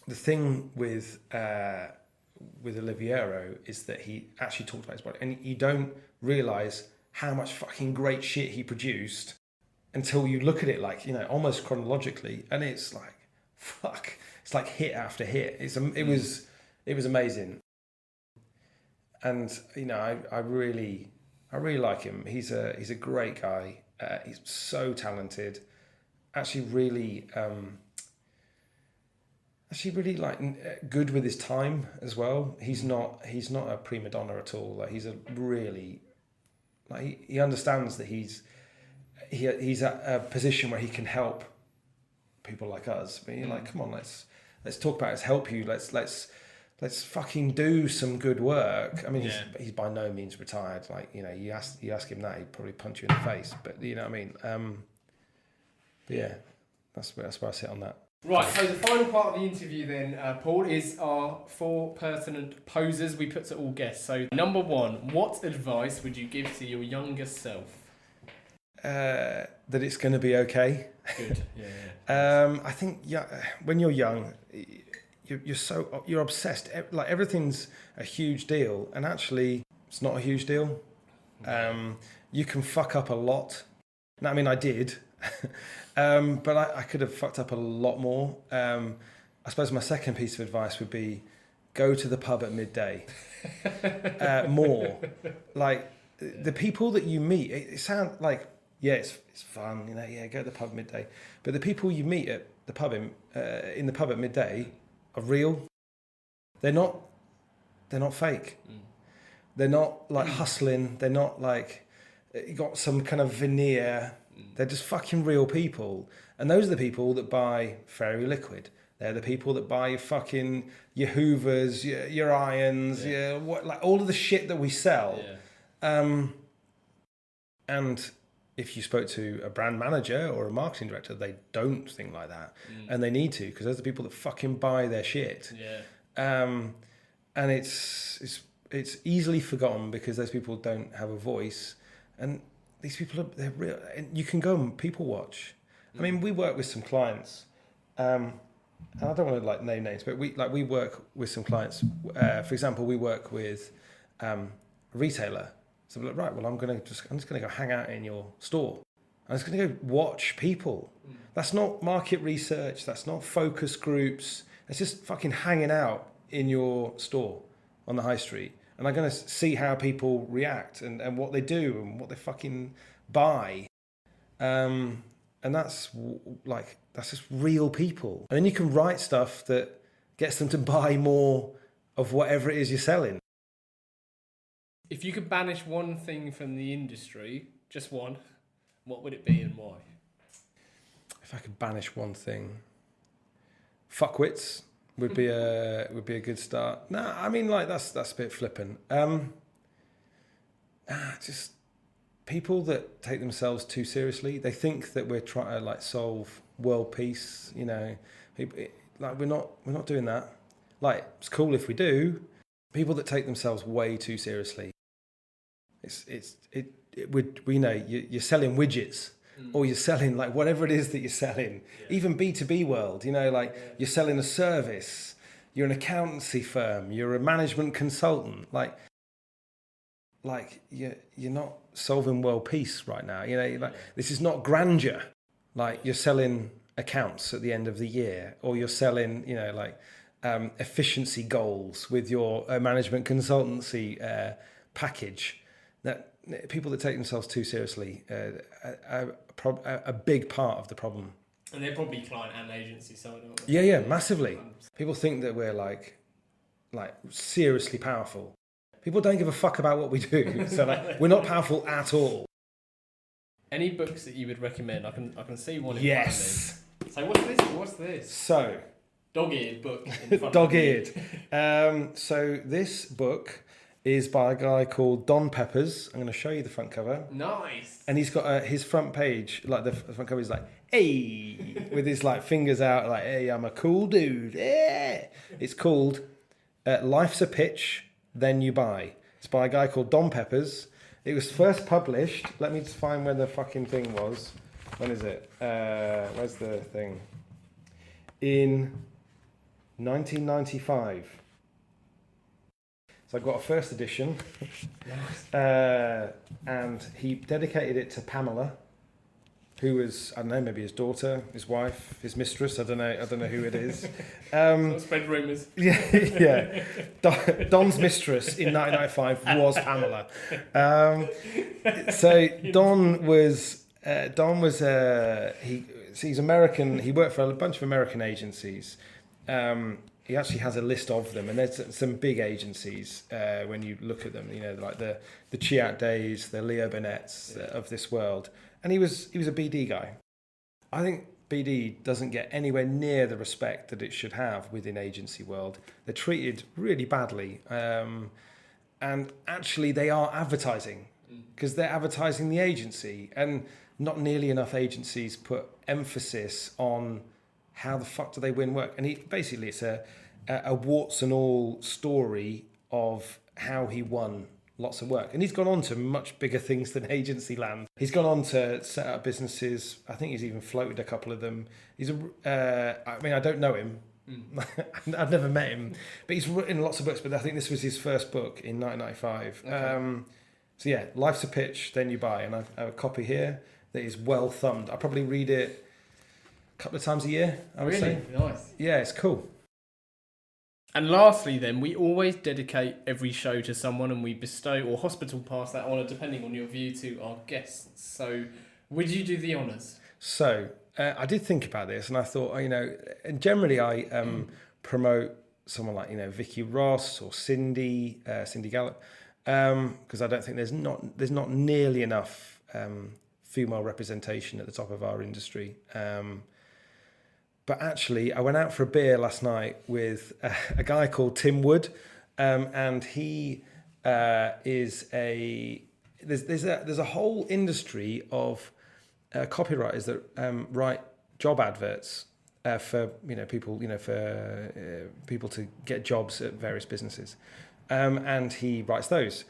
The thing with Oliviero is that he actually talked about his body, and you don't realise how much fucking great shit he produced until you look at it like, almost chronologically, and it's like, fuck, it's like hit after hit. It was amazing. And, I really like him. He's a great guy. He's so talented. Actually really like good with his time as well. He's not a prima donna at all. Like, he's a really, like, he understands that he's at a position where he can help people like us. I mean, you're like, come on, let's talk about it, let's help you. Let's fucking do some good work. I mean, he's by no means retired. Like, you ask him that, he'd probably punch you in the face. But you know what I mean. But yeah, that's where I sit on that. Right, so the final part of the interview then, Paul, is our 4 pertinent posers we put to all guests. So, number 1, what advice would you give to your younger self? That it's going to be okay. Good, yeah. I think when you're young, you're obsessed. Like, everything's a huge deal, and actually, it's not a huge deal. You can fuck up a lot. No, I mean, I did. But I could have fucked up a lot more. I suppose my second piece of advice would be go to the pub at midday. More. Like, the people that you meet, it sounds like, it's fun, go to the pub at midday. But the people you meet at the pub in the pub at midday are real. They're not fake. They're not like hustling. They're not like you got some kind of veneer. They're just fucking real people. And those are the people that buy Fairy Liquid. They're the people that buy your Hoovers, your irons, all of the shit that we sell. Yeah. And if you spoke to a brand manager or a marketing director, they don't think like that. And they need to, because those are the people that fucking buy their shit. Yeah. And it's easily forgotten because those people don't have a voice. And these people they're real, and you can go and people watch. I mean, we work with some clients, and I don't want to like name names, but we work with some clients. For example, we work with a retailer. So we're like, right, well, I'm just gonna go hang out in your store. I'm just gonna go watch people. That's not market research. That's not focus groups. It's just fucking hanging out in your store on the high street. And I'm going to see how people react and what they do and what they fucking buy. And that's just real people. And then you can write stuff that gets them to buy more of whatever it is you're selling. If you could banish one thing from the industry, just one, what would it be and why? If I could banish one thing, fuckwits. Would be a good start. Nah, I mean, like, that's a bit flippant. Just people that take themselves too seriously. They think that we're trying to like solve world peace. Like we're not doing that. Like, it's cool if we do. People that take themselves way too seriously. You're selling widgets. Or you're selling like whatever it is that you're selling, even B2B world, you're selling a service, you're an accountancy firm, you're a management consultant, like you're not solving world peace right now. This is not grandeur. Like, you're selling accounts at the end of the year, or you're selling, like efficiency goals with your management consultancy package, that people that take themselves too seriously are a big part of the problem. And they're probably client and agency side, aren't they? Yeah, massively. People think that we're like seriously powerful. People don't give a fuck about what we do. So we're not powerful at all. Any books that you would recommend? I can see one in yes. front of me. So what's this? So dog-eared book in front dog-eared. So this book is by a guy called Don Peppers. I'm going to show you the front cover. Nice. And he's got his front page, like the front cover is like, hey, with his like fingers out, like, hey, I'm a cool dude. Yeah. It's called Life's a Pitch, Then You Buy. It's by a guy called Don Peppers. It was first published. Let me just find where the fucking thing was. When is it? Where's the thing? In 1995. So I got a first edition, and he dedicated it to Pamela, who was, I don't know, maybe his daughter, his wife, his mistress. I don't know who it is. Spread rumours. Yeah. Don's mistress in 1995 was Pamela. So he's American. He worked for a bunch of American agencies. He actually has a list of them, and there's some big agencies when you look at them. Like the Chiat Days, the Leo Burnett's of this world. And he was a BD guy. I think BD doesn't get anywhere near the respect that it should have within agency world. They're treated really badly, and actually they are advertising because they're advertising the agency, and not nearly enough agencies put emphasis on how the fuck do they win work. And basically it's a warts and all story of how he won lots of work. And he's gone on to much bigger things than agency land. He's gone on to set up businesses. I think he's even floated a couple of them. I don't know him. I've never met him, but he's written lots of books, but I think this was his first book in 1995. Okay. So yeah, Life's a Pitch, Then You Buy. And I have a copy here that is well thumbed. I probably read it a couple of times a year, I would say. Nice. Yeah, it's cool. And lastly then, we always dedicate every show to someone, and we bestow or hospital pass that honour, depending on your view, to our guests. So would you do the honours? So I did think about this, and I thought, and generally I promote someone like, Vicky Ross or Cindy Gallop, because I don't think there's not nearly enough female representation at the top of our industry. But actually, I went out for a beer last night with a guy called Tim Wood, and he is there's a whole industry of copywriters that write job adverts for people to get jobs at various businesses, and he writes those.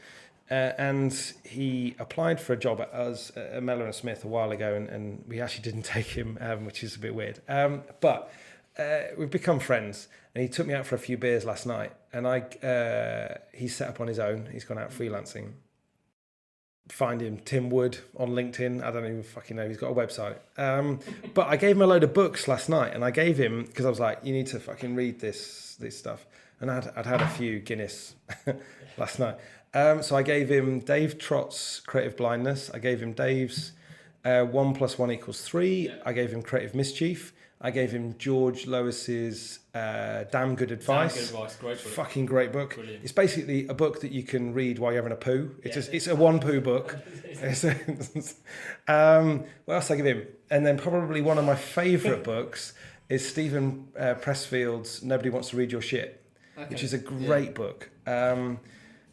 And he applied for a job at us at Mellor and Smith a while ago, and we actually didn't take him, which is a bit weird. But we've become friends, and he took me out for a few beers last night, and he's set up on his own. He's gone out freelancing. Find him, Tim Wood, on LinkedIn. I don't even fucking know. He's got a website. But I gave him a load of books last night, and I gave him, because I was like, you need to fucking read this stuff. And I'd had a few Guinness last night. So I gave him Dave Trott's Creative Blindness. I gave him Dave's 1 + 1 = 3. Yeah. I gave him Creative Mischief. I gave him George Lois's Damn Good Advice. Damn Good Advice, great book. Fucking great book. Brilliant. It's basically a book that you can read while you're having a poo. It's a one poo book. What else I give him? And then probably one of my favourite books is Stephen Pressfield's Nobody Wants to Read Your Shit, which is a great book.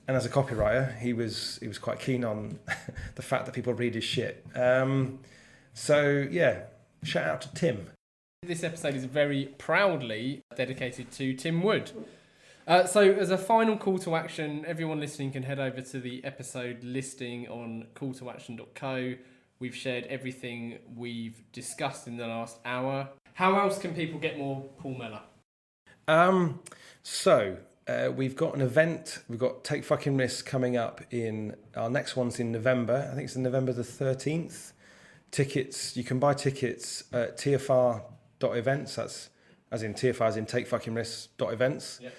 And as a copywriter, he was quite keen on the fact that people read his shit. So yeah, shout out to Tim. This episode is very proudly dedicated to Tim Wood. So as a final call to action, everyone listening can head over to the episode listing on calltoaction.co. We've shared everything we've discussed in the last hour. How else can people get more Paul Mellor? We've got an event. We've got Take Fucking Risks coming up our next one's in November. I think it's November the 13th. Tickets, you can buy tickets at takefuckingrisks.events. That's as in TFI, as in takefuckingrisks.events. Yeah.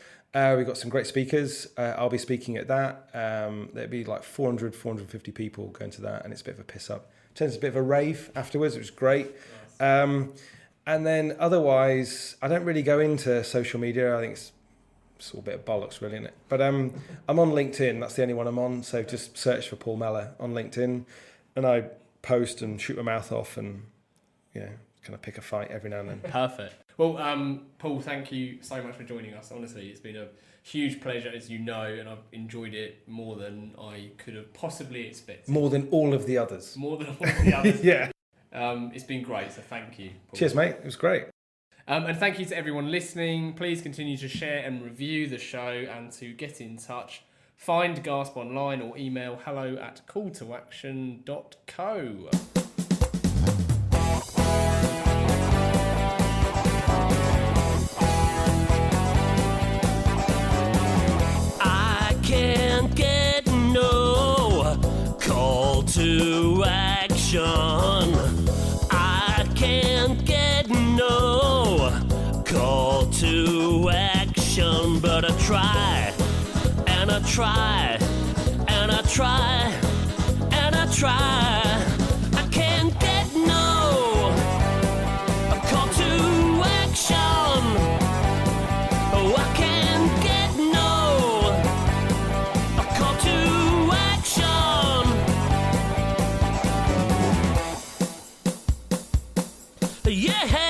We've got some great speakers. I'll be speaking at that. There'll be like 450 people going to that, and it's a bit of a piss up. Turns a bit of a rave afterwards, which is great. Nice. And then otherwise, I don't really go into social media. I think it's all a bit of bollocks, really, isn't it? But I'm on LinkedIn. That's the only one I'm on. So just search for Paul Mellor on LinkedIn, and I post and shoot my mouth off, and kind of pick a fight every now and then. Perfect. Well, Paul, thank you so much for joining us. Honestly, it's been a huge pleasure, as you know, and I've enjoyed it more than I could have possibly expected. More than all of the others. More than all of the others. Yeah. It's been great, so thank you, Paul. Cheers, mate. It was great. And thank you to everyone listening. Please continue to share and review the show, and to get in touch, find Gasp online or email hello@calltoaction.co. I can't get no call to action. I can't get no call to action, but I try, and I try, and I try, and I try. I can't get no call to action. Oh, I can't get no call to action. Yeah.